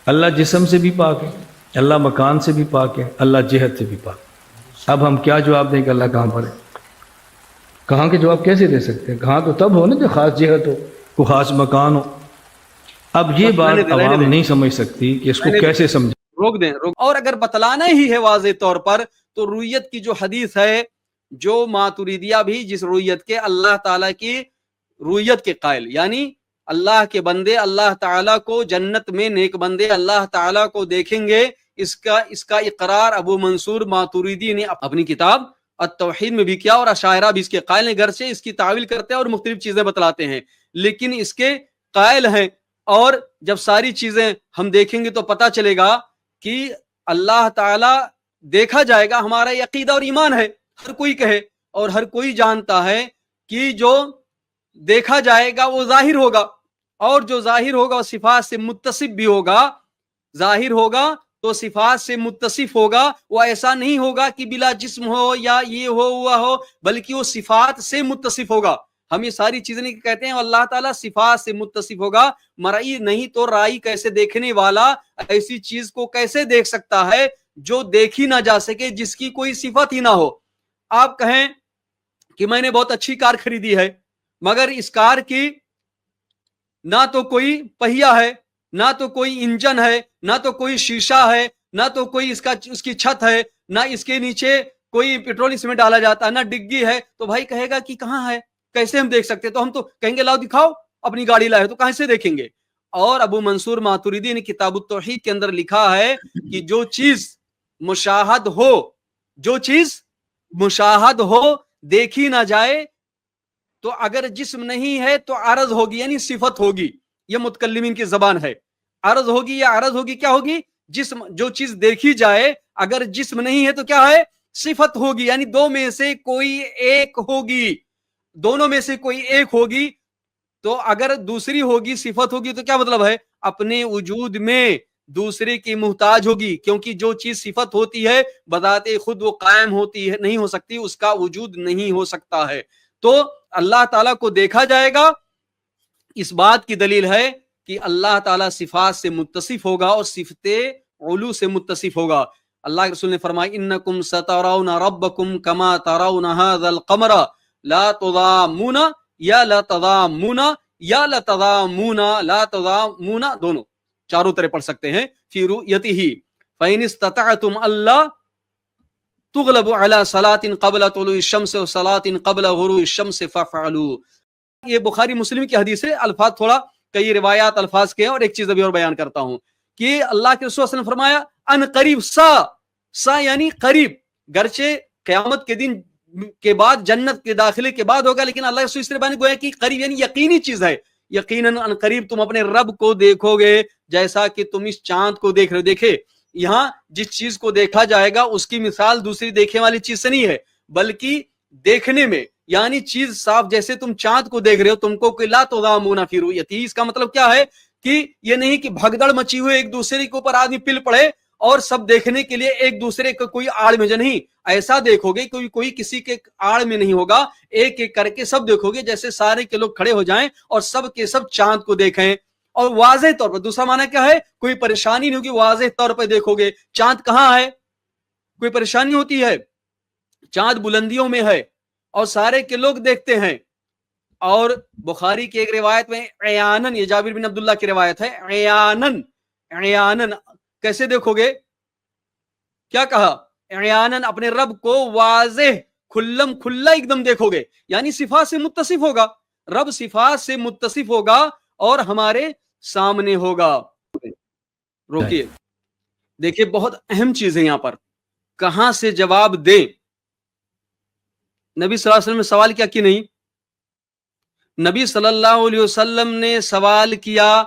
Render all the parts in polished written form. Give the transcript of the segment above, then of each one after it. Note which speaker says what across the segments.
Speaker 1: اللہ جسم سے بھی پاک ہے، اللہ مکان سے بھی پاک ہے، اللہ جہت سے بھی پاک ہے۔ اب ہم کیا جواب دیں کہ اللہ کہاں پر ہے؟ کہاں کے جواب کیسے دے سکتے ہیں؟ کہاں تو تب ہو نا جو خاص جہت ہو، کوئی خاص مکان ہو۔ اب یہ
Speaker 2: بس
Speaker 1: بات
Speaker 2: رہنے
Speaker 1: عوام
Speaker 2: دیں
Speaker 1: نہیں سمجھ سکتی کہ اس کو
Speaker 2: رہنے دیں،
Speaker 1: کیسے سمجھے۔
Speaker 2: روک دیں اور اگر بتلانا ہی ہے واضح طور پر تو رویت کی جو حدیث ہے، جو ماتریدیہ بھی جس رویت کے اللہ تعالیٰ کی رویت کے قائل، یعنی اللہ کے بندے اللہ تعالیٰ کو جنت میں، نیک بندے اللہ تعالیٰ کو دیکھیں گے، اس کا اقرار ابو منصور ماتریدی نے اپنی کتاب التوحید میں بھی کیا، اور اشاعرہ بھی اس کے قائل ہیں، گرچہ اس کی تعویل کرتے ہیں اور مختلف چیزیں بتلاتے ہیں، لیکن اس کے قائل ہیں۔ اور جب ساری چیزیں ہم دیکھیں گے تو پتہ چلے گا کہ اللہ تعالیٰ دیکھا جائے گا، ہمارا یہ عقیدہ اور ایمان ہے، ہر کوئی کہے اور ہر کوئی جانتا ہے کہ جو دیکھا جائے گا وہ ظاہر ہوگا، اور جو ظاہر ہوگا وہ صفات سے متصف بھی ہوگا، ظاہر ہوگا تو صفات سے متصف ہوگا، وہ ایسا نہیں ہوگا کہ بلا جسم ہو یا یہ ہو وہ ہو، بلکہ وہ صفات سے متصف ہوگا۔ ہم یہ ساری چیزیں نہیں کہتے ہیں اللہ تعالیٰ صفات سے متصف ہوگا، مرئی نہیں تو رائی کیسے دیکھنے والا ایسی چیز کو کیسے دیکھ سکتا ہے جو دیکھی نہ جا سکے، جس کی کوئی صفت ہی نہ ہو۔ آپ کہیں کہ میں نے بہت اچھی کار خریدی ہے، مگر اس کار کی نہ تو کوئی پہیا ہے، نہ تو کوئی انجن ہے، نہ تو کوئی شیشہ ہے، نہ تو کوئی اس کی چھت ہے، نہ اس کے نیچے کوئی پیٹرول اس میں ڈالا جاتا ہے، نہ ڈگی ہے، تو بھائی کہے گا کہ کہاں ہے، کیسے ہم دیکھ سکتے؟ تو ہم تو کہیں گے لاؤ دکھاؤ اپنی گاڑی لائے تو کہاں سے دیکھیں گے؟ اور ابو منصور ماتریدی نے کتاب التوحید کے اندر لکھا ہے کہ جو چیز مشاہد ہو، جو چیز مشاہد ہو، دیکھی نہ جائے، تو اگر جسم نہیں ہے تو عرض ہوگی، یعنی صفت ہوگی۔ یہ متکلمین کی زبان ہے، عرض ہوگی یا عرض ہوگی، کیا ہوگی؟ جسم، جو چیز دیکھی جائے اگر جسم نہیں ہے تو کیا ہے؟ صفت ہوگی، یعنی دو میں سے کوئی ایک ہوگی، دونوں میں سے کوئی ایک ہوگی۔ تو اگر دوسری ہوگی، صفت ہوگی، تو کیا مطلب ہے؟ اپنے وجود میں دوسرے کی محتاج ہوگی، کیونکہ جو چیز صفت ہوتی ہے بذات خود وہ قائم ہوتی ہے، نہیں ہو سکتی، اس کا وجود نہیں ہو سکتا ہے۔ تو اللہ تعالیٰ کو دیکھا جائے گا، اس بات کی دلیل ہے کہ اللہ تعالیٰ صفات سے متصف ہوگا اور صفت علو سے متصف ہوگا۔ اللہ کے رسول نے فرمایا انکم سترون ربکم کما ترون ھذا القمر لا تضامون، یا لا تضامون، یا لا تضامون، لا تضامون، دونوں چاروں طرح پڑھ سکتے ہیں، فی رؤیتہ فإن استطعتم اللہ تغلب على صلاة قبل طلوع الشمس و صلاة قبل غروب الشمس فافعلوا۔ یہ بخاری مسلم کی حدیث ہے، الفاظ تھوڑا کئی روایات الفاظ کے ہیں، اور ایک چیز ابھی اور بیان کرتا ہوں کہ اللہ کے رسول صلی اللہ علیہ وسلم نے فرمایا ان قریب، سا یعنی قریب، گرچہ قیامت کے دن کے بعد جنت کے داخلے کے بعد ہوگا، لیکن اللہ کے رسول اس طرح بیان گویا کہ قریب یعنی یقینی چیز ہے، یقیناً ان قریب تم اپنے رب کو دیکھو گے جیسا کہ تم اس چاند کو دیکھ رہے ہو۔ دیکھے یہاں جس چیز کو دیکھا جائے گا اس کی مثال دوسری دیکھنے والی چیز سے نہیں ہے، بلکہ دیکھنے میں، یعنی چیز صاف، جیسے تم چاند کو دیکھ رہے ہو، تم کو کوئی لا تضامون فی رؤیتہ، اس کا مطلب کیا ہے کہ یہ نہیں کہ بھگدڑ مچی ہوئے ایک دوسرے کے اوپر آدمی پل پڑے اور سب دیکھنے کے لیے ایک دوسرے کو کوئی آڑ میں جو نہیں، ایسا دیکھو گے کوئی کسی کے آڑ میں نہیں ہوگا، ایک ایک کر کے سب دیکھو گے، جیسے سارے کے لوگ کھڑے ہو جائیں اور سب کے سب چاند کو دیکھیں، اور واضح طور پر۔ دوسرا معنی کیا ہے؟ کوئی پریشانی نہیں ہوگی، واضح طور پر دیکھو گے۔ چاند کہاں ہے؟ کوئی پریشانی ہوتی ہے؟ چاند بلندیوں میں ہے اور سارے کے لوگ دیکھتے ہیں۔ اور بخاری کی ایک روایت میں عیانن، یہ جابر بن عبداللہ کی روایت ہے، عیانن کیسے دیکھو گے؟ کیا کہا؟ عیانن اپنے رب کو واضح کھلم کھلا ایک دم دیکھو گے، یعنی صفات سے متصف ہوگا، رب صفات سے متصف ہوگا اور ہمارے سامنے ہوگا۔ روکیے، دیکھیے بہت اہم چیز ہے یہاں پر، کہاں سے جواب دیں؟ نبی صلی اللہ علیہ وسلم نے سوال کیا کہ نہیں؟ نبی صلی اللہ علیہ وسلم نے سوال کیا،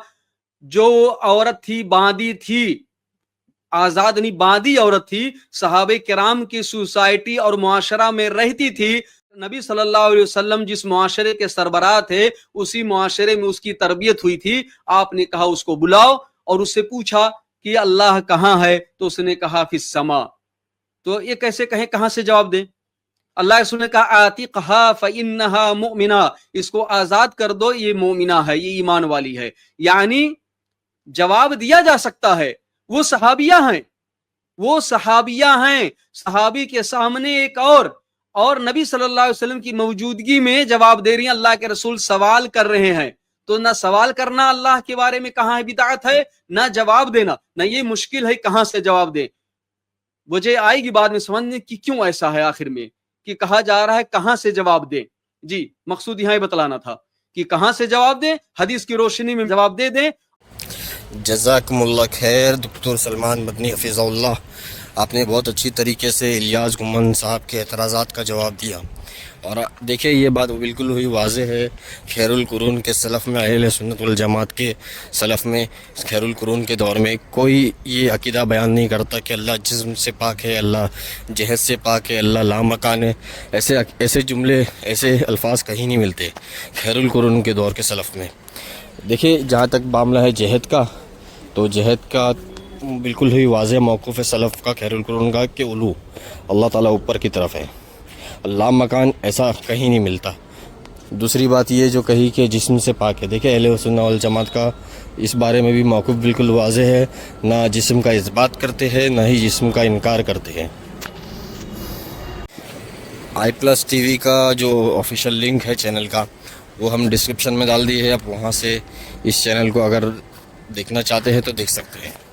Speaker 2: جو عورت تھی باندی تھی، آزاد نہیں باندی عورت تھی، صحابہ کرام کی سوسائٹی اور معاشرہ میں رہتی تھی، نبی صلی اللہ علیہ وسلم جس معاشرے کے سربراہ تھے اسی معاشرے میں اس کی تربیت ہوئی تھی۔ آپ نے کہا اس کو بلاؤ، اور اس سے پوچھا کہ اللہ کہاں ہے؟ تو اس نے کہا فی السما۔ تو یہ کیسے کہیں، کہاں سے جواب دیں؟ اللہ رسول نے کہا آتقھا فإنھا مؤمنہ، اس کو آزاد کر دو، یہ مومنہ ہے، یہ ایمان والی ہے۔ یعنی جواب دیا جا سکتا ہے. وہ صحابیہ ہیں، وہ صحابیہ ہیں. صحابی کے سامنے ایک اور نبی صلی اللہ علیہ وسلم کی موجودگی میں جواب دے رہی ہیں. اللہ کے رسول سوال کر رہے ہیں، تو نہ سوال کرنا اللہ کے بارے میں کہاں ہے بدعت ہے، نہ جواب دینا، نہ یہ مشکل ہے کہاں سے جواب دیں. مجھے آئے گی بعد میں سمجھنے کی کیوں ایسا ہے آخر میں کہ کہا جا رہا ہے کہاں سے جواب دیں. جی مقصود یہاں بتلانا تھا کہ کہاں سے جواب دیں، حدیث کی روشنی میں جواب دے دیں.
Speaker 3: جزاکم اللہ خیر دکتر سلمان مدنی حفظہ اللہ. آپ نے بہت اچھی طریقے سے الیاس گمن صاحب کے اعتراضات کا جواب دیا. اور دیکھیں یہ بات بالکل ہوئی واضح ہے. خیر القرون کے سلف میں، اہل سنت والجماعت کے سلف میں، خیر القرون کے دور میں کوئی یہ عقیدہ بیان نہیں کرتا کہ اللہ جسم سے پاک ہے، اللہ جہت سے پاک ہے، اللہ لامکان ہے. ایسے جملے، ایسے الفاظ کہیں نہیں ملتے خیر القرون کے دور کے سلف میں. دیکھیں جہاں تک معاملہ ہے جہد کا، تو جہد کا بالکل ہی واضح موقف ہے سلف کا خیر القرون کا کہ علو، اللہ تعالیٰ اوپر کی طرف ہے. اللہ مکان ایسا کہیں نہیں ملتا. دوسری بات یہ جو کہی کہ جسم سے پاک ہے، دیکھیں اہل سنت والجماعت کا اس بارے میں بھی موقف بالکل واضح ہے. نہ جسم کا اثبات کرتے ہیں، نہ ہی جسم کا انکار کرتے ہیں. i+TV کا جو آفیشیل لنک ہے چینل کا، وہ ہم ڈسکرپشن میں ڈال دیے ہے. آپ وہاں سے اس چینل کو اگر دیکھنا چاہتے ہیں تو دیکھ سکتے ہیں.